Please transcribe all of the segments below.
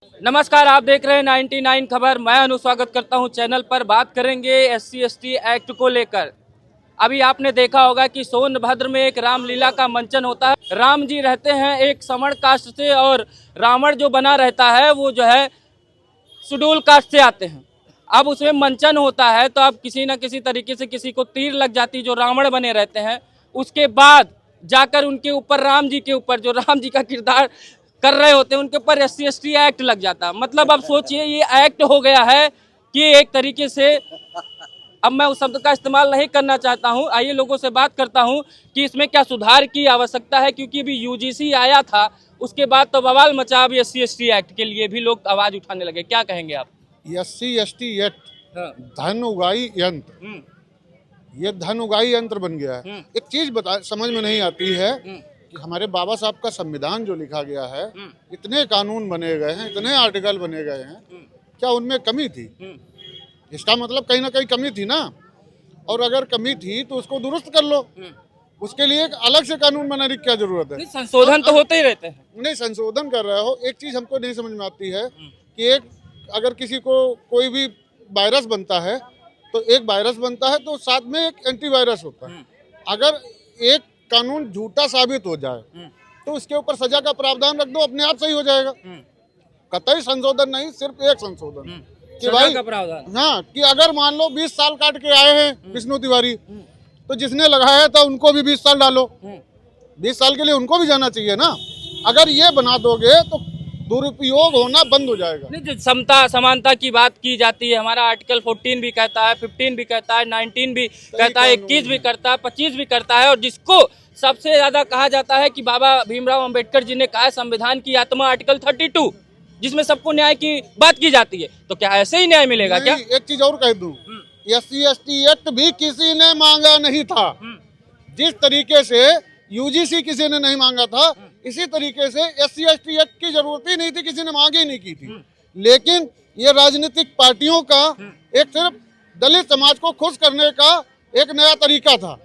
नमस्कार, आप देख रहे हैं 99 खबर। मैं स्वागत करता हूं चैनल पर। बात करेंगे SC/ST एक्ट को लेकर। अभी आपने देखा होगा कि सोनभद्र में एक रामलीला का मंचन होता है। राम जी रहते हैं एक समण कास्ट से और रावण जो बना रहता है वो जो है शेड्यूल कास्ट से आते हैं। अब उसमें मंचन होता है तो अब किसी न किसी तरीके से किसी को तीर लग जाती, जो रावण बने रहते हैं। उसके बाद जाकर उनके ऊपर, राम जी के ऊपर, जो राम जी का किरदार कर रहे होते हैं, उनके ऊपर SC/ST एक्ट लग जाता। मतलब अब सोचिए, ये एक्ट हो गया है कि एक तरीके से, अब मैं उस शब्द का इस्तेमाल नहीं करना चाहता हूं। आइए लोगों से बात करता हूं कि इसमें क्या सुधार की आवश्यकता है, क्योंकि अभी UGC आया था, उसके बाद तो बवाल मचा। अभी SC/ST एक्ट के लिए भी लोग आवाज उठाने लगे। क्या कहेंगे आप? SC/ST एक्ट धन उगाई यंत्र, ये धन उगाई यंत्र बन गया है। एक चीज समझ में नहीं आती है कि हमारे बाबा साहब का संविधान जो लिखा गया है, इतने कानून बने गए हैं, इतने आर्टिकल बने गए हैं, क्या उनमें कमी थी? इसका मतलब कहीं ना कहीं कमी थी ना। और अगर कमी थी तो उसको दुरुस्त कर लो। उसके लिए एक अलग से कानून बनाने की क्या जरूरत है? संशोधन तो होते ही रहते हैं। नहीं, संशोधन कर रहे हो। एक चीज हमको नहीं समझ में आती है कि अगर किसी को कोई भी वायरस बनता है तो एक वायरस बनता है तो साथ में एक एंटीवायरस होता है। अगर एक कानून झूठा साबित हो जाए तो उसके ऊपर सजा का प्रावधान रख दो, अपने आप सही हो जाएगा। कतई संशोधन नहीं, सिर्फ एक संशोधन कि भाई का प्रावधान। हाँ, कि अगर मान लो 20 साल काट के आए हैं विष्णु तिवारी, तो जिसने लगाया था उनको भी 20 साल डालो। 20 साल के लिए उनको भी जाना चाहिए ना। अगर ये बना दोगे तो दुरुपयोग होना बंद हो जाएगा। नहीं, जो समता समानता की बात की जाती है, हमारा आर्टिकल 14 भी कहता है, 15 भी कहता है, 19 भी कहता है, 21 भी करता है, 25 भी करता है। और जिसको सबसे ज्यादा कहा जाता है कि बाबा भीमराव अंबेडकर जी ने कहा है संविधान की आत्मा आर्टिकल 32, जिसमें सबको न्याय की बात की जाती है। तो क्या ऐसे ही न्याय मिलेगा क्या? एक चीज और कह दूं, SC/ST एक्ट भी किसी ने मांगा नहीं था। जिस तरीके से UGC किसी ने नहीं मांगा था, इसी तरीके से SC/ST एक्ट की जरूरत ही नहीं थी, किसी ने मांग ही नहीं की थी। लेकिन ये राजनीतिक पार्टियों का एक सिर्फ दलित समाज को खुश करने का एक नया तरीका था,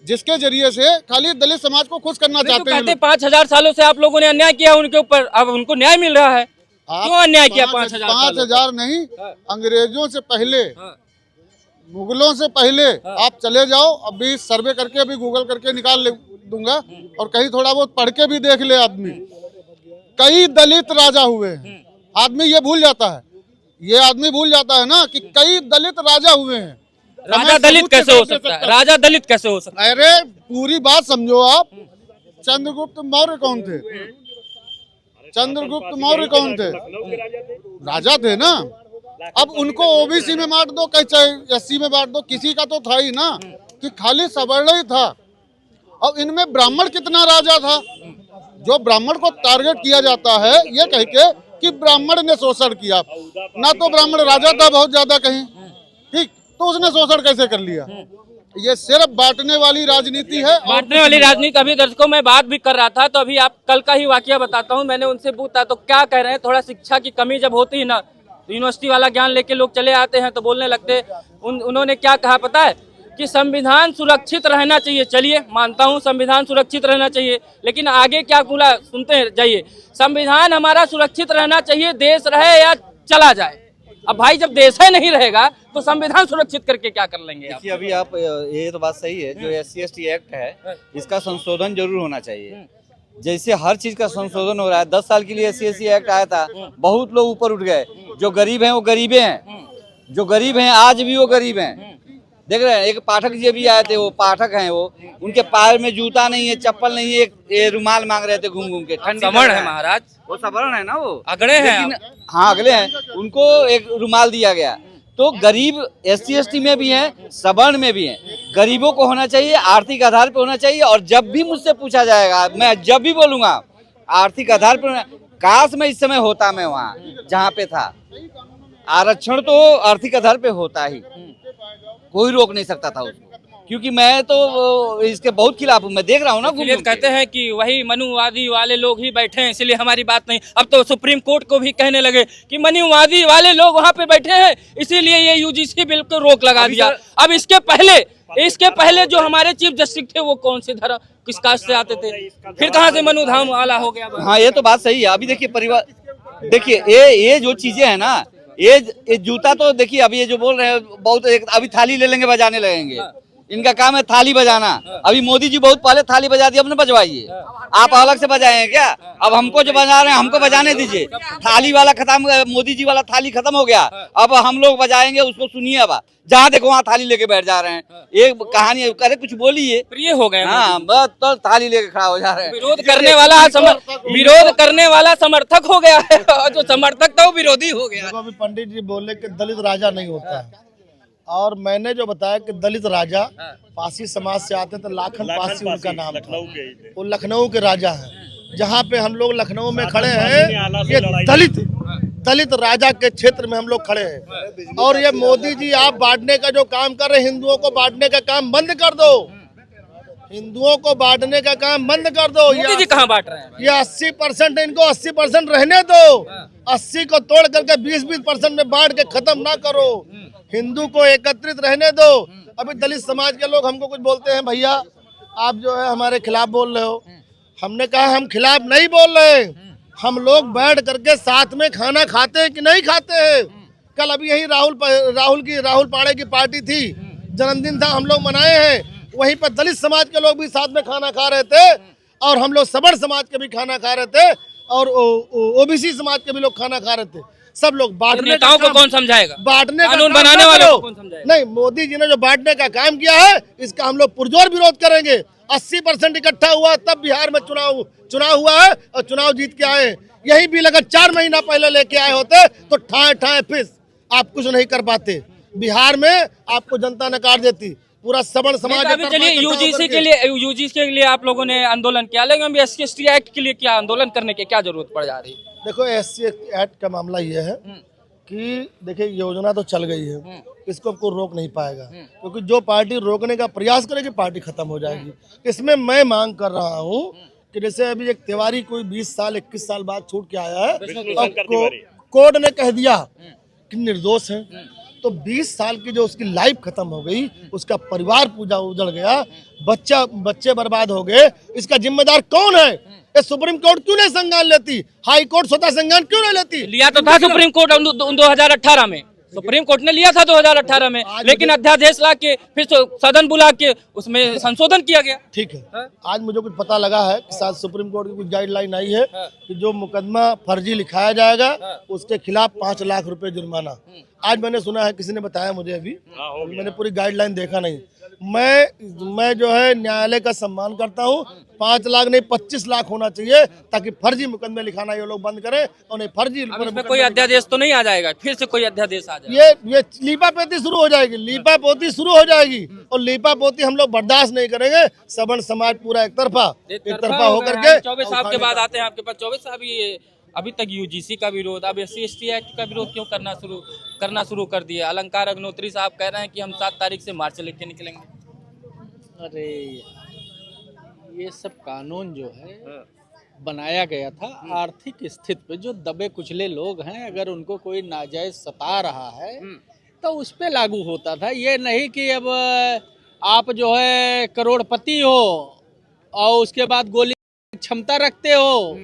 जिसके जरिए से खाली दलित समाज को खुश करना चाहते हैं। 5000 सालों से आप लोगों ने अन्याय किया उनके ऊपर, अब उनको न्याय मिल रहा है। क्यों अन्याय किया? 5000 नहीं, अंग्रेजों से पहले, मुगलों से पहले आप चले जाओ। अभी सर्वे करके, अभी गूगल करके निकाल दूंगा, और कहीं थोड़ा बहुत पढ़ के भी देख ले आदमी। कई दलित राजा हुए हैं। आदमी ये भूल जाता है, ये आदमी भूल जाता है ना कि कई दलित राजा हुए हैं। राजा दलित कैसे हो सकता है? राजा दलित कैसे हो सकता है? अरे पूरी बात समझो आप। चंद्रगुप्त मौर्य कौन थे? चंद्रगुप्त मौर्य कौन थे? राजा थे ना। अब उनको OBC में बांट दो, चाहे SC में बांट दो, किसी का तो था ही ना कि खाली सवर्ण ही था। अब इनमें ब्राह्मण कितना राजा था? जो ब्राह्मण को टारगेट किया जाता है ये कह के कि ब्राह्मण ने शोषण किया, ना तो ब्राह्मण राजा था बहुत ज्यादा कहीं, ठीक, तो उसने शोषण कैसे कर लिया? ये सिर्फ बांटने वाली राजनीति है। बांटने वाली राजनीति। अभी दर्शकों मैं बात भी कर रहा था, तो अभी आप कल का ही वाकया बताता हूँ। मैंने उनसे पूछा तो क्या कह रहे हैं, थोड़ा शिक्षा की कमी जब होती है ना, तो यूनिवर्सिटी वाला ज्ञान लेके लोग चले आते हैं तो बोलने लगते। उन्होंने क्या कहा पता है? कि संविधान सुरक्षित रहना चाहिए। चलिए, मानता हूँ संविधान सुरक्षित रहना चाहिए, लेकिन आगे क्या बोला सुनते जाइए। संविधान हमारा सुरक्षित रहना चाहिए, देश रहे या चला जाए। अब भाई जब देश ही नहीं रहेगा तो संविधान सुरक्षित करके क्या कर लेंगे आप? देखिए, अभी आप, ये तो बात सही है, जो SC/ST एक्ट है इसका संशोधन जरूर होना चाहिए। जैसे हर चीज का संशोधन हो रहा है। 10 साल के लिए SC/ST एक्ट आया था, बहुत लोग ऊपर उठ गए। जो गरीब हैं वो गरीबे हैं, जो गरीब हैं आज भी वो गरीब हैं। देख रहे हैं, एक पाठक जी भी आए थे, वो पाठक हैं, वो उनके पैर में जूता नहीं है, चप्पल नहीं है, एक रुमाल मांग रहे थे घूम घूम के। सवर्ण है महाराज, वो सवर्ण है ना, वो अगड़े हैं। हाँ, अगले हैं, उनको एक रुमाल दिया गया। तो गरीब SC/ST में भी हैं, सवर्ण में भी हैं। गरीबों को होना चाहिए, आर्थिक आधार पे होना चाहिए। और जब भी मुझसे पूछा जाएगा, मैं जब भी बोलूंगा आर्थिक आधार पर, काश में इस समय होता, मैं वहाँ जहाँ पे था। आरक्षण तो आर्थिक आधार पे होता ही, कोई रोक नहीं सकता था उसको, क्योंकि मैं तो इसके बहुत खिलाफ हूँ। मैं देख रहा हूँ ना, कहते हैं कि वही मनुवादी वाले लोग ही बैठे हैं, इसलिए हमारी बात नहीं। अब तो सुप्रीम कोर्ट को भी कहने लगे कि मनुवादी वाले लोग वहाँ पे बैठे हैं, इसीलिए ये UGC बिल को रोक लगा दिया। अब इसके पहले जो हमारे चीफ जस्टिस थे वो कौन से धर्म, किस कास्ट से आते थे? फिर कहाँ से मनुधाम वाला हो गया? हाँ, ये तो बात सही है। अभी देखिए, परिवार देखिए ये जो चीजें है ना, ये जूता तो देखिए अभी ये जो बोल रहे हैं बहुत अभी थाली ले लेंगे बजाने लगेंगे, इनका काम है थाली बजाना। अभी मोदी जी बहुत पहले थाली बजा दी, अपने बजवाइए, आप अलग से बजाए क्या? अब हमको जो बजा रहे हैं हमको बजाने दीजिए। थाली वाला खत्म, मोदी जी वाला थाली खत्म हो गया, अब हम लोग बजाएंगे, उसको सुनिए। अब जहाँ देखो वहाँ थाली लेके बैठ जा रहे हैं। एक कहानी करे कुछ बोलिए, प्रिय हो गए। हाँ बस तो थाली लेके खड़ा हो जा रहे हैं। विरोध करने वाला समर्थक हो गया है और जो समर्थक था वो विरोधी हो गया। देखो अभी पंडित जी बोले कि दलित राजा नहीं होता है, और मैंने जो बताया कि दलित राजा पासी समाज से आते तो लाखन पासी उनका नाम था, वो लखनऊ के राजा हैं। जहाँ पे हम लोग लखनऊ में खड़े हैं, ये दलित राजा के क्षेत्र में हम लोग खड़े हैं। और ये मोदी जी आप बांटने का जो काम कर रहे हैं, हिंदुओं को बांटने का काम बंद कर दो, हिंदुओं को बांटने का काम बंद कर दो। मोदी जी कहाँ बांट रहे हैं? ये 80% है, इनको 80% रहने दो। 80 को तोड़ करके 20% में बांट के खत्म ना करो, हिंदू को एकत्रित रहने दो। अभी दलित समाज के लोग हमको कुछ बोलते हैं, भैया आप जो है हमारे खिलाफ बोल रहे हो। हमने कहा हम खिलाफ नहीं बोल रहे, हम लोग बैठ करके साथ में खाना खाते हैं कि नहीं खाते हैं। कल अभी यही राहुल पाड़े की पार्टी थी, जन्मदिन था, हम लोग मनाए हैं। वहीं पर दलित समाज के लोग भी साथ में खाना खा रहे थे, और हम लोग सवर्ण समाज के भी खाना खा रहे थे, और ओबीसी समाज के भी लोग खाना खा रहे थे। सब लोग बांटने नेताओं को कौन समझाएगा? बांटने कानून बनाने वालों को कौन समझाएगा? नहीं, मोदी जी ने जो बांटने का काम किया है इसका हम लोग पुरजोर विरोध करेंगे। 80% इकट्ठा हुआ तब बिहार में चुनाव हुआ है और चुनाव जीत के आए। यही बिल अगर 4 महीना पहले लेके आए होते तो ठाए फिस आप कुछ नहीं कर पाते। बिहार में आपको जनता नकार देती, पूरा सवर्ण समाज। अभी चलिए यूजीसी के लिए आप लोगों ने आंदोलन किया, लेकिन अभी SC/ST एक्ट के लिए क्या आंदोलन करने की क्या जरूरत पड़ जा रही है? देखो SC एक्ट का मामला ये है कि देखिए योजना तो चल गई है, इसको आपको रोक नहीं पाएगा, क्योंकि जो पार्टी रोकने का प्रयास करेगी पार्टी खत्म हो जाएगी। इसमें मैं मांग कर रहा हूँ कि जैसे अभी एक तिवारी कोई 20 साल 21 साल बाद छूट के आया है और कोर्ट ने कह दिया कि निर्दोष है, तो 20 साल की जो उसकी लाइफ खत्म हो गई, उसका परिवार पूजा उजड़ गया, बच्चे बर्बाद हो गए, इसका जिम्मेदार कौन है? ये सुप्रीम कोर्ट क्यों नहीं संज्ञान लेती? हाई कोर्ट स्वतः संज्ञान क्यों नहीं लेती? लिया तो था सुप्रीम कोर्ट 2018 में, सुप्रीम कोर्ट ने लिया था 2018 में, लेकिन अध्यादेश ला के फिर सदन बुला के उसमें संशोधन किया गया। ठीक है, आज मुझे कुछ पता लगा है कि शायद सुप्रीम कोर्ट की कुछ गाइडलाइन आई है कि जो मुकदमा फर्जी लिखाया जाएगा उसके खिलाफ 5 लाख रुपए जुर्माना। आज मैंने सुना है, किसी ने बताया मुझे, अभी मैंने पूरी गाइडलाइन देखा नहीं। मैं जो है न्यायालय का सम्मान करता हूँ। 5 लाख नहीं 25 लाख होना चाहिए, ताकि फर्जी मुकदमे लिखाना ये लोग बंद करें, और नहीं फर्जी। इसमें कोई अध्यादेश तो नहीं आ जाएगा? फिर से कोई अध्यादेश आ जाएगा? ये लीपापोती शुरू हो जाएगी, लीपापोती शुरू हो जाएगी, और लीपापोती हम लोग बर्दाश्त नहीं करेंगे। सवर्ण समाज पूरा एक तरफा होकर के। 24 साहब के बाद आते हैं आपके पास। 24 साहब ये अभी तक यूजीसी का विरोध, अब SC/ST एक्ट का विरोध क्यों करना शुरू कर दिया? अलंकार अग्नोत्री साहब कह रहे हैं कि हम 7 तारीख से मार्च लेके निकलेंगे। अरे ये सब कानून जो है बनाया गया था आर्थिक स्थिति पे, जो दबे कुचले लोग हैं, अगर उनको कोई नाजायज सता रहा है तो उस पे लागू होता था। ये नहीं कि अब आप जो है करोड़पति हो और उसके बाद गोली क्षमता रखते हो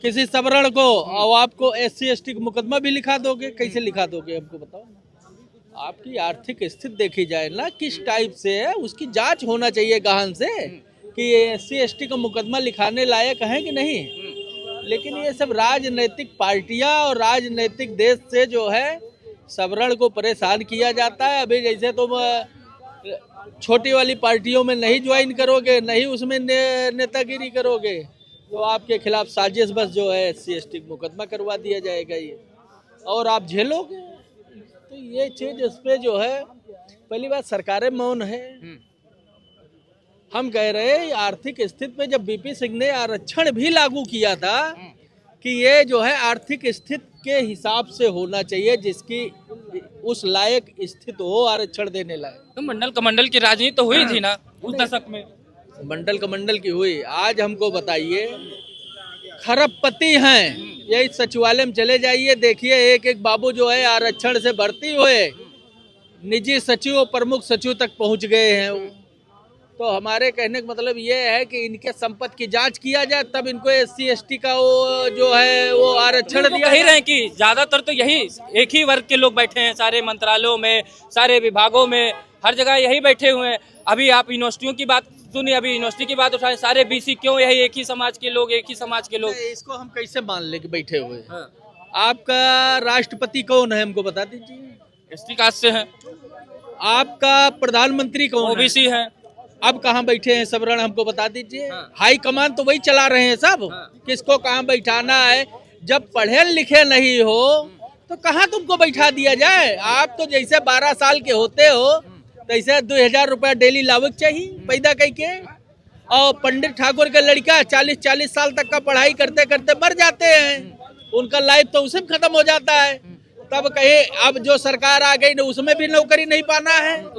किसी सवर्ण को, और आपको SC/ST का मुकदमा भी लिखा दोगे। कैसे लिखा दोगे हमको बताओ? आपकी आर्थिक स्थिति देखी जाए ना, किस टाइप से है, उसकी जांच होना चाहिए गहन से कि SC/ST का मुकदमा लिखाने लायक है कि नहीं। लेकिन ये सब राजनीतिक पार्टियां और राजनीतिक देश से जो है सवर्ण को परेशान किया जाता है। अभी जैसे तुम छोटी वाली पार्टियों में नहीं ज्वाइन करोगे, नहीं उसमें नेतागिरी करोगे, तो आपके खिलाफ साजिश बस जो है SC/ST मुकदमा करवा दिया जाएगा ये, और आप झेलोगे। तो ये चीज इस पे जो है, पहली बात सरकारें मौन है। हम कह रहे हैं आर्थिक स्थिति पे जब BP सिंह ने आरक्षण भी लागू किया था कि ये जो है आर्थिक स्थिति के हिसाब से होना चाहिए, जिसकी उस लायक स्थिति हो आरक्षण देने लायक। तो मंडल कमंडल की राजनीति तो हुई थी ना उस दशक में? मंडल कमंडल की हुई। आज हमको बताइए, खरबपति हैं, यही सचिवालय में चले जाइए, देखिए एक एक बाबू जो है आरक्षण से भर्ती हुए निजी सचिव और प्रमुख सचिव तक पहुंच गए हैं। तो हमारे कहने का मतलब ये है कि इनके संपत्ति की जांच किया जाए, तब इनको SC ST का वो जो है वो आरक्षण दिया कह रहे जाए। हैं कि ज्यादातर तो यही एक ही वर्ग के लोग बैठे हैं, सारे मंत्रालयों में, सारे विभागों में, हर जगह यही बैठे हुए हैं। अभी आप यूनिवर्सिटियों की बात सुनिए, अभी यूनिवर्सिटी की बात उठाए, सारे BC क्यों, यही एक ही समाज के लोग, एक ही समाज के लोग। इसको हम कैसे मान ले कि बैठे हुए हैं? हाँ। आपका राष्ट्रपति कौन है, हमको बता दीजिए। ST कास्ट से हैं, आपका प्रधानमंत्री कौन है? OBC हैं। अब कहाँ बैठे हैं सवर्ण, हमको बता दीजिए। हाँ। हाई कमान तो वही चला रहे हैं सब। हाँ। किसको कहाँ बैठाना है? जब पढ़े लिखे नहीं हो तो कहाँ तुमको बैठा दिया जाए? आप तो जैसे 12 साल के होते हो तैसे 2000 रुपया डेली लावक चाहिए पैदा करके। और पंडित ठाकुर का लड़का 40-40 साल तक का पढ़ाई करते करते मर जाते हैं, उनका लाइफ तो उसी में खत्म हो जाता है। तब कहे अब जो सरकार आ गई उसमें भी नौकरी नहीं पाना है।